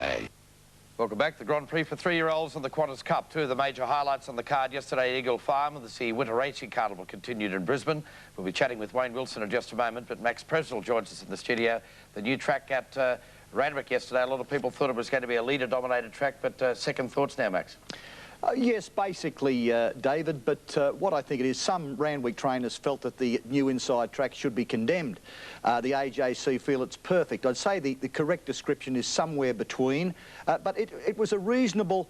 Hey. Welcome back. The Grand Prix for 3-year-olds and the Qantas Cup. Two of the major highlights on the card yesterday at Eagle Farm. The Winter Racing Carnival continued in Brisbane. We'll be chatting with Wayne Wilson in just a moment, but Max Presnell joins us in the studio. The new track at Randwick yesterday, a lot of people thought it was going to be a leader-dominated track, but second thoughts now, Max? Yes, basically, David, but what I think it is, some Randwick trainers felt that the new inside track should be condemned. The AJC feel it's perfect. I'd say the correct description is somewhere between, but it was a reasonable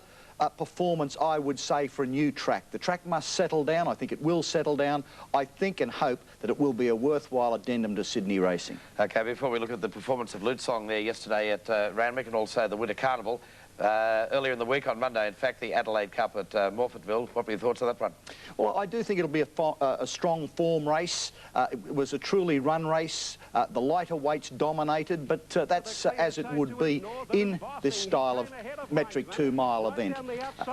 performance, I would say, for a new track. The track must settle down. I think it will settle down. I think and hope that it will be a worthwhile addendum to Sydney racing. OK, before we look at the performance of Lutsong there yesterday at Randwick and also the Winter Carnival, earlier in the week, on Monday, in fact, the Adelaide Cup at Morphettville. What were your thoughts on that one? Well, I do think it'll be a strong form race. It was a truly run race. The lighter weights dominated, but that's as it would be in this style of metric 2-mile event.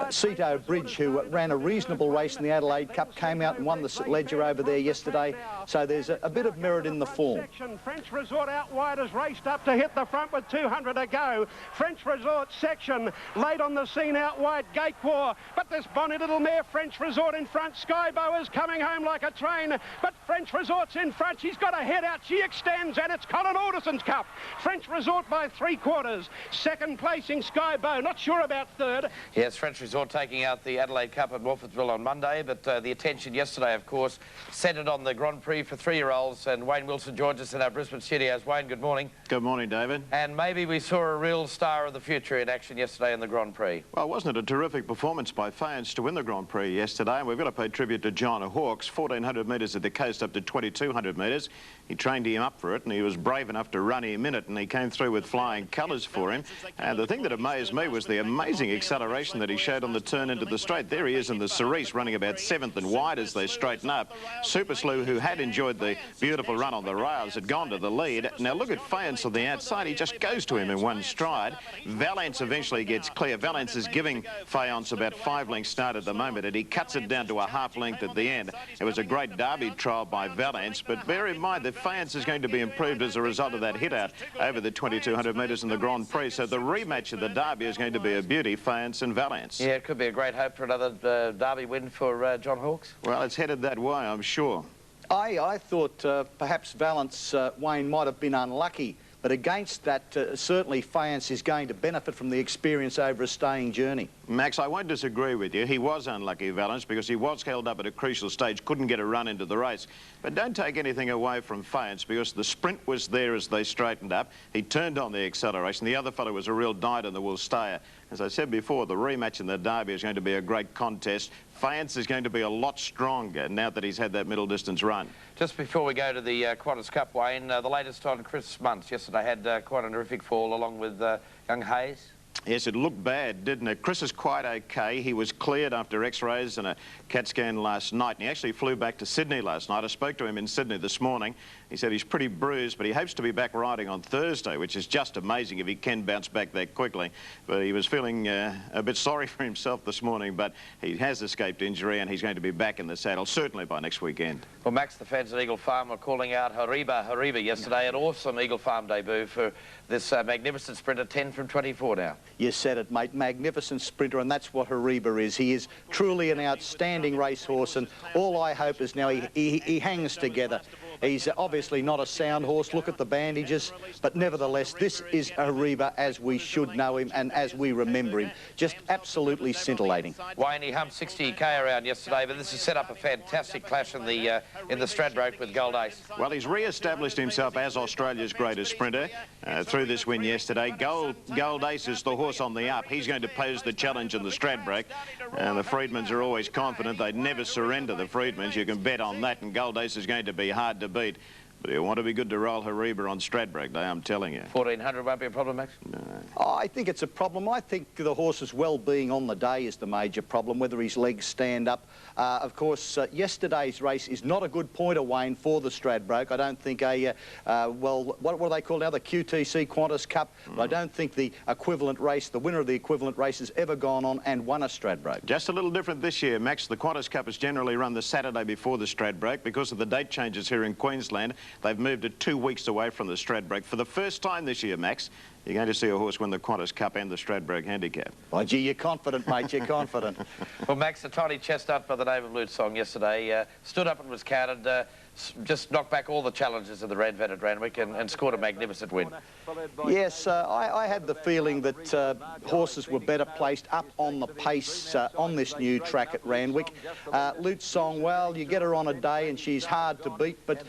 Ceto Bridge, who ran a reasonable race in the Adelaide Cup, came out and won the Ledger over there yesterday, so there's a bit of merit in the form. French Resort out wide has raced up to hit the front with 200 to go. French Resort section late on the scene out wide, Gate War, but this bonny little mare, French Resort in front. Skybow is coming home like a train, but French Resort's in front. She's got a head out, she extends, and it's Colin Alderson's Cup. French Resort by 3/4. Second placing Skybow, not sure about third. Yes, French Resort taking out the Adelaide Cup at Morphettville on Monday, but the attention yesterday, of course, centred on the Grand Prix for 3-year-olds, and Wayne Wilson joins us in our Brisbane studios. Wayne, good morning. Good morning, David. And maybe we saw a real star of the future in action yesterday in the Grand Prix. Well, wasn't it a terrific performance by fans to win the Grand Prix yesterday? And we've got to pay tribute to John Hawkes, 1,400 metres at the coast up to 2,200 metres. He trained him up for it, and he was brave enough to run him in it, and he came through with flying colours for him. And the thing that amazed me was the amazing acceleration that he showed on the turn into the straight. There he is in the Cerise, running about 7th and wide as they straighten up. Super Slew, who had enjoyed the beautiful run on the rails, had gone to the lead. Now look at Fayance on the outside. He just goes to him in one stride. Valance eventually gets clear. Valance is giving Fayance about 5 lengths start at the moment, and he cuts it down to a half length at the end. It was a great derby trial by Valance, but bear in mind that Fayance is going to be improved as a result of that hit out over the 2,200 metres in the Grand Prix. So the rematch of the derby is going to be a beauty, Fayance and Valance. Yeah, it could be a great hope for another derby win for John Hawkes. Well, it's headed that way, I'm sure. I thought perhaps Valance, Wayne, might have been unlucky. But against that, certainly Fayance is going to benefit from the experience over a staying journey. Max, I won't disagree with you. He was unlucky, Valance, because he was held up at a crucial stage, couldn't get a run into the race. But don't take anything away from Fayance, because the sprint was there as they straightened up. He turned on the acceleration. The other fellow was a real dyed-in-the-wool stayer. As I said before, the rematch in the derby is going to be a great contest. Fayance is going to be a lot stronger now that he's had that middle distance run. Just before we go to the Qantas Cup, Wayne, the latest on Chris Muntz. Yesterday had quite a terrific fall along with young Hayes. Yes, it looked bad, didn't it? Chris is quite okay. He was cleared after x-rays and a CAT scan last night, and he actually flew back to Sydney last night. I spoke to him in Sydney this morning. He said he's pretty bruised, but he hopes to be back riding on Thursday, which is just amazing if he can bounce back that quickly. But he was feeling a bit sorry for himself this morning, but he has escaped injury, and he's going to be back in the saddle, certainly by next weekend. Well, Max, the fans at Eagle Farm were calling out Hariba yesterday. An awesome Eagle Farm debut for this magnificent sprinter, 10 from 24 now. You said it, mate. Magnificent sprinter, and that's what Hariba is. He is truly an outstanding racehorse, and all I hope is now he hangs together. He's obviously not a sound horse. Look at the bandages. But nevertheless, this is Hariba as we should know him and as we remember him. Just absolutely scintillating. Wayne, he humped 60k around yesterday, but this has set up a fantastic clash in the Stradbroke with Gold Ace. Well, he's re-established himself as Australia's greatest sprinter through this win yesterday. Gold Ace is the horse on the up. He's going to pose the challenge in the Stradbroke. The Freedmans are always confident. They never surrender, the Freedmans. You can bet on that, and Gold Ace is going to be hard to beat. But you want to be good to roll Hariba on Stradbroke Day, I'm telling you. 1,400 won't be a problem, Max? No. I think it's a problem. I think the horse's well-being on the day is the major problem, whether his legs stand up. Of course, yesterday's race is not a good pointer, Wayne, for the Stradbroke. I don't think well, what do they call now, the QTC Qantas Cup? I don't think the equivalent race, the winner of the equivalent race, has ever gone on and won a Stradbroke. Just a little different this year, Max. The Qantas Cup is generally run the Saturday before the Stradbroke. Because of the date changes here in Queensland, they've moved it 2 weeks away from the Stradbroke. For the first time this year, Max, you're going to see a horse win the Qantas Cup and the Stradbroke Handicap. Oh, gee, you're confident, mate, you're confident. Well, Max, a tiny chestnut by the name of Lute Song yesterday stood up and was counted, just knocked back all the challenges of the Radvan at Randwick and scored a magnificent win. Yes, I had the feeling that horses were better placed up on the pace on this new track at Randwick. Lute Song, well, you get her on a day and she's hard to beat, but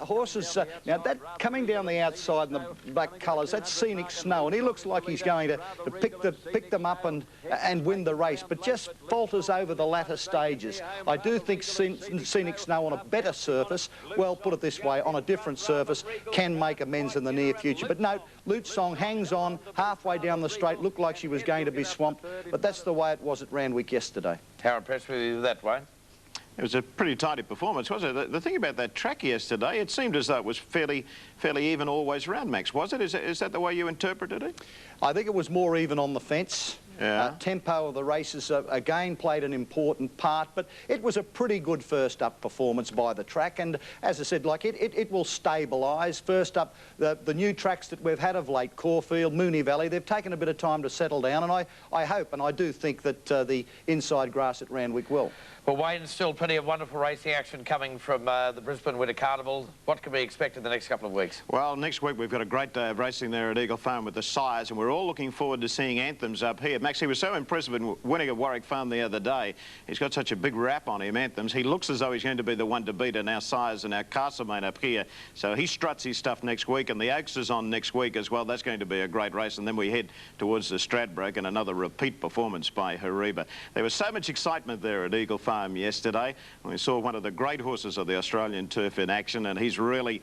horses, now that coming down the outside in the black colours, that's Scenic Snow, and he looks like he's going to pick them up and win the race, but just falters over the latter stages. I do think Scenic Snow on a better surface, well, put it this way, on a different surface, can make amends in the near future. But note, Lute Song hangs on halfway down the straight, looked like she was going to be swamped, but that's the way it was at Randwick yesterday. How impressed were you with that, Wayne? It was a pretty tidy performance, wasn't it? The thing about that track yesterday, it seemed as though it was fairly even always round, Max, was it? Is that the way you interpreted it? I think it was more even on the fence. Yeah. Tempo of the races again played an important part, but it was a pretty good first up performance by the track, and as I said, like it will stabilise. First up, the new tracks that we've had of late, Caulfield, Moonee Valley, they've taken a bit of time to settle down, and I hope and I do think that the inside grass at Randwick will. Well, Wayne, still plenty of wonderful racing action coming from the Brisbane Winter Carnival. What can we expect in the next couple of weeks? Well, next week we've got a great day of racing there at Eagle Farm with the sires, and we're all looking forward to seeing Anthems up here. Max, he was so impressive in winning at Warwick Farm the other day. He's got such a big rap on him, Anthems. He looks as though he's going to be the one to beat in our sires and our Castlemaine up here. So he struts his stuff next week, and the Oaks is on next week as well. That's going to be a great race, and then we head towards the Stradbroke and another repeat performance by Hariba. There was so much excitement there at Eagle Farm yesterday. We saw one of the great horses of the Australian turf in action, and he's really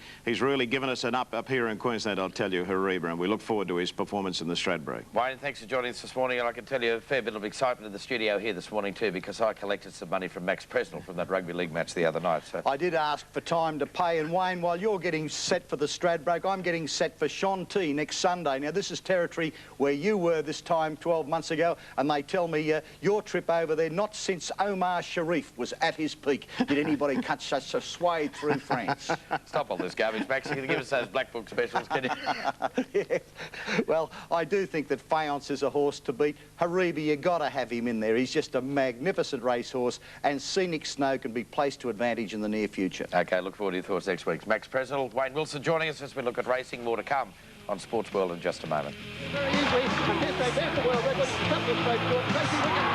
given us an up here in Queensland, I'll tell you, Hariba, and we look forward to his performance in the Stradbroke. Wayne, thanks for joining us this morning, and I can tell you a fair bit of excitement in the studio here this morning too, because I collected some money from Max Presnell from that rugby league match the other night. So I did ask for time to pay, and Wayne, while you're getting set for the Stradbroke, I'm getting set for Shanti next Sunday. Now, this is territory where you were this time 12 months ago, and they tell me your trip over there, not since Omar Sharif was at his peak did anybody cut such a swathe through France. Stop all this garbage, Max. You can give us those Black Book specials, can you? Yeah. Well, I do think that Faience is a horse to beat. Hariba, you got to have him in there. He's just a magnificent racehorse, and Scenic Snow can be placed to advantage in the near future. OK, look forward to your thoughts next week. Max Presnell, Wayne Wilson joining us as we look at racing. More to come on Sportsworld in just a moment. Very easily, and here's their world record, couple of straight short, racing